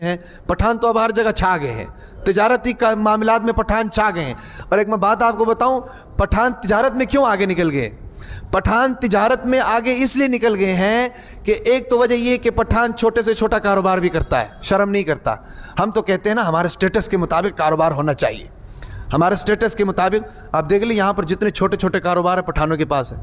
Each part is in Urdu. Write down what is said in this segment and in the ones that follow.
ہیں پٹھان تو اب ہر جگہ چھا گئے ہیں، تجارتی معاملات میں پٹھان چھا گئے ہیں۔ اور ایک میں بات آپ کو بتاؤں، پٹھان تجارت میں کیوں آگے نکل گئے؟ پٹھان تجارت میں آگے اس لیے نکل گئے ہیں کہ ایک تو وجہ یہ کہ پٹھان چھوٹے سے چھوٹا کاروبار بھی کرتا ہے، شرم نہیں کرتا۔ ہم تو کہتے ہیں نا ہمارے سٹیٹس کے مطابق کاروبار ہونا چاہیے، ہمارے سٹیٹس کے مطابق۔ آپ دیکھ لیں یہاں پر جتنے چھوٹے چھوٹے کاروبار ہیں پٹھانوں کے پاس ہیں۔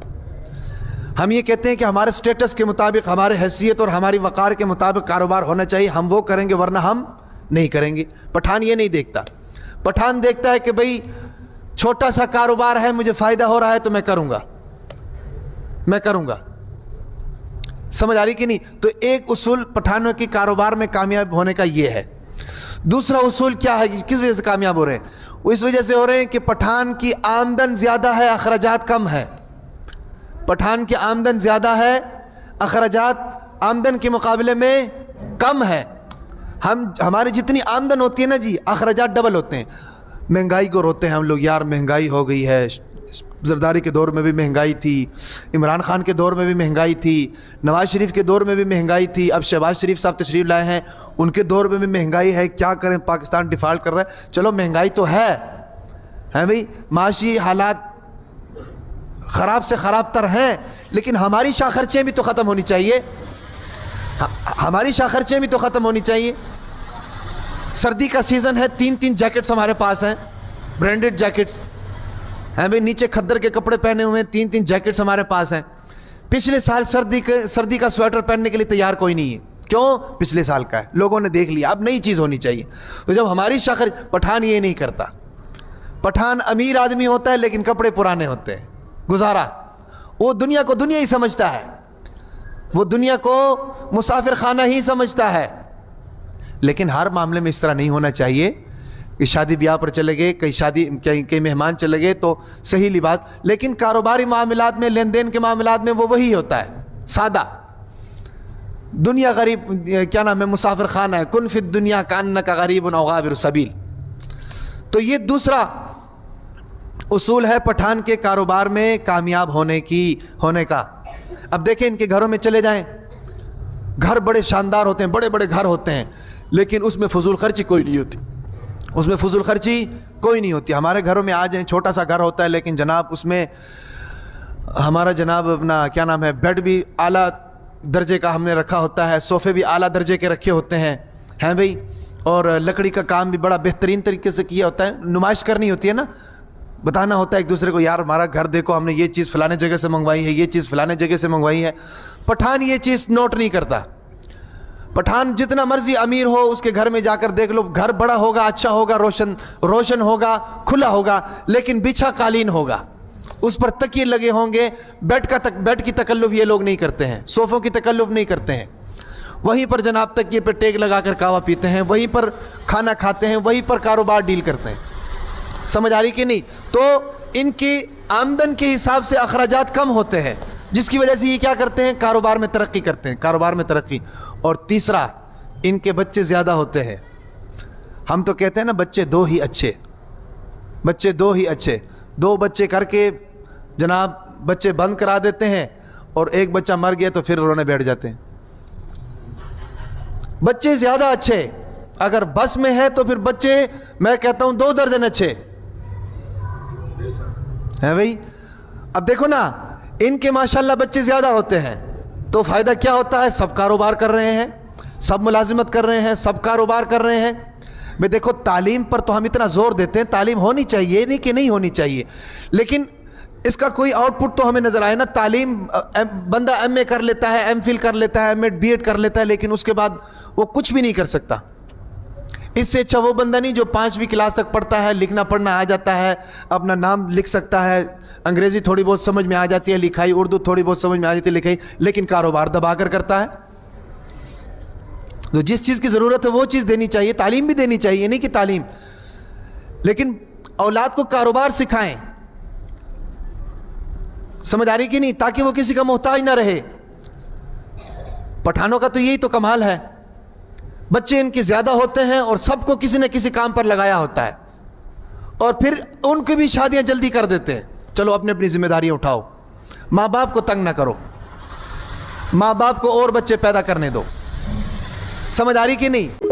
ہم یہ کہتے ہیں کہ ہمارے سٹیٹس کے مطابق، ہمارے حیثیت اور ہماری وقار کے مطابق کاروبار ہونا چاہیے، ہم وہ کریں گے ورنہ ہم نہیں کریں گے۔ پٹھان یہ نہیں دیکھتا، پٹھان دیکھتا ہے کہ بھئی چھوٹا سا کاروبار ہے، مجھے فائدہ ہو رہا ہے تو میں کروں گا، میں کروں گا۔ سمجھ آ رہی کہ نہیں؟ تو ایک اصول پٹھانوں کی کاروبار میں کامیاب ہونے کا یہ ہے۔ دوسرا اصول کیا ہے، کس وجہ سے کامیاب ہو رہے ہیں؟ وہ اس وجہ سے ہو رہے ہیں کہ پٹھان کی آمدن زیادہ ہے، اخراجات کم ہے۔ پٹھان کی آمدن زیادہ ہے، اخراجات آمدن کے مقابلے میں کم ہے۔ ہماری جتنی آمدن ہوتی ہے نا جی، اخراجات ڈبل ہوتے ہیں۔ مہنگائی کو روتے ہیں ہم لوگ، یار مہنگائی ہو گئی ہے، زرداری کے دور میں بھی مہنگائی تھی، عمران خان کے دور میں بھی مہنگائی تھی، نواز شریف کے دور میں بھی مہنگائی تھی، اب شہباز شریف صاحب تشریف لائے ہیں، ان کے دور میں بھی مہنگائی ہے، کیا کریں، پاکستان ڈیفالٹ کر رہا ہے۔ چلو مہنگائی تو ہے بھئی، معاشی حالات خراب سے خراب تر ہیں، لیکن ہماری شاہ خرچیں بھی تو ختم ہونی چاہیے، ہماری شاہ خرچیں بھی تو ختم ہونی چاہیے۔ سردی کا سیزن ہے، 3 جیکٹس ہمارے پاس ہیں، برانڈڈ جیکٹس ہیں بھئی، نیچے کھدر کے کپڑے پہنے ہوئے ہیں، 3 جیکٹس ہمارے پاس ہیں۔ پچھلے سال سردی کا سویٹر پہننے کے لیے تیار کوئی نہیں ہے، کیوں؟ پچھلے سال کا ہے، لوگوں نے دیکھ لیا، اب نئی چیز ہونی چاہیے۔ تو جب ہماری شاہ پٹھان یہ نہیں کرتا، پٹھان امیر آدمی ہوتا ہے لیکن کپڑے پرانے ہوتے ہیں، گزارا، وہ دنیا کو دنیا ہی سمجھتا ہے، وہ دنیا کو مسافر خانہ ہی سمجھتا ہے۔ لیکن ہر معاملے میں اس طرح نہیں ہونا چاہیے کہ شادی بیاہ پر چلے گئے، کئی مہمان چلے گئے تو صحیح لباس، لیکن کاروباری معاملات میں، لین دین کے معاملات میں وہ وہی ہوتا ہے، سادہ۔ دنیا غریب، کیا نام ہے، مسافر خانہ ہے، کن فی الدنیا کانک غریب او عابر سبیل۔ تو یہ دوسرا اصول ہے پٹھان کے کاروبار میں کامیاب ہونے کا۔ اب دیکھیں ان کے گھروں میں چلے جائیں، گھر بڑے شاندار ہوتے ہیں، بڑے بڑے گھر ہوتے ہیں، لیکن اس میں فضول خرچی کوئی نہیں ہوتی، اس میں فضول خرچی کوئی نہیں ہوتی۔ ہمارے گھروں میں آ جائیں، چھوٹا سا گھر ہوتا ہے لیکن جناب اس میں ہمارا جناب اپنا کیا نام ہے، بیڈ بھی اعلیٰ درجے کا ہم نے رکھا ہوتا ہے، صوفے بھی اعلیٰ درجے کے رکھے ہوتے ہیں بھئی، اور لکڑی کا کام بھی بڑا بہترین طریقے سے کیا ہوتا ہے۔ نمائش کرنی ہوتی ہے نا، بتانا ہوتا ہے ایک دوسرے کو، یار ہمارا گھر دیکھو، ہم نے یہ چیز فلانے جگہ سے منگوائی ہے، یہ چیز فلانے جگہ سے منگوائی ہے۔ پٹھان یہ چیز نوٹ نہیں کرتا۔ پٹھان جتنا مرضی امیر ہو، اس کے گھر میں جا کر دیکھ لو، گھر بڑا ہوگا، اچھا ہوگا، روشن ہوگا، کھلا ہوگا، لیکن بچھا قالین ہوگا، اس پر تکیے لگے ہوں گے۔ بیڈ کی تکلف یہ لوگ نہیں کرتے ہیں، صوفوں کی تکلف نہیں کرتے ہیں، وہیں پر جناب تکیے پہ ٹیک لگا کر کہوہ پیتے ہیں، وہیں پر کھانا کھاتے ہیں، وہیں پر کاروبار ڈیل کرتے ہیں۔ سمجھ آ رہی کہ نہیں؟ تو ان کی آمدن کے حساب سے اخراجات کم ہوتے ہیں، جس کی وجہ سے یہ کیا کرتے ہیں، کاروبار میں ترقی کرتے ہیں، کاروبار میں ترقی۔ اور تیسرا، ان کے بچے زیادہ ہوتے ہیں۔ ہم تو کہتے ہیں نا بچے 2 ہی اچھے، بچے 2 ہی اچھے، 2 بچے کر کے جناب بچے بند کرا دیتے ہیں، اور ایک بچہ مر گیا تو پھر رونے بیٹھ جاتے ہیں۔ بچے زیادہ اچھے، اگر بس میں ہے تو پھر بچے میں کہتا ہوں 2 درجن اچھے ہیں بھئی۔ اب دیکھو نا، ان کے ماشاءاللہ بچے زیادہ ہوتے ہیں تو فائدہ کیا ہوتا ہے، سب کاروبار کر رہے ہیں، سب ملازمت کر رہے ہیں، سب کاروبار کر رہے ہیں۔ میں دیکھو تعلیم پر تو ہم اتنا زور دیتے ہیں، تعلیم ہونی چاہیے، نہیں کہ نہیں ہونی چاہیے، لیکن اس کا کوئی آؤٹ پٹ تو ہمیں نظر آئے نا۔ تعلیم بندہ ایم اے کر لیتا ہے، ایم فل کر لیتا ہے، ایم ایڈ بی ایڈ کر لیتا ہے، لیکن اس کے بعد وہ کچھ بھی نہیں کر سکتا۔ اس سے اچھا وہ بندہ نہیں جو 5ویں کلاس تک پڑھتا ہے، لکھنا پڑھنا آ جاتا ہے، اپنا نام لکھ سکتا ہے، انگریزی تھوڑی بہت سمجھ میں آ جاتی ہے لکھائی، اردو تھوڑی بہت سمجھ میں آ جاتی ہے لکھائی، لیکن کاروبار دبا کر کرتا ہے۔ تو جس چیز کی ضرورت ہے وہ چیز دینی چاہیے، تعلیم بھی دینی چاہیے، نہیں کہ تعلیم، لیکن اولاد کو کاروبار سکھائیں۔ سمجھ آ رہی کہ نہیں؟ تاکہ وہ کسی کا محتاج نہ رہے۔ پٹھانوں کا تو یہی تو کمال ہے، بچے ان کے زیادہ ہوتے ہیں اور سب کو کسی نہ کسی کام پر لگایا ہوتا ہے، اور پھر ان کی بھی شادیاں جلدی کر دیتے ہیں۔ چلو اپنی اپنی ذمہ داریاں اٹھاؤ، ماں باپ کو تنگ نہ کرو، ماں باپ کو اور بچے پیدا کرنے دو۔ سمجھ آ رہی کہ نہیں؟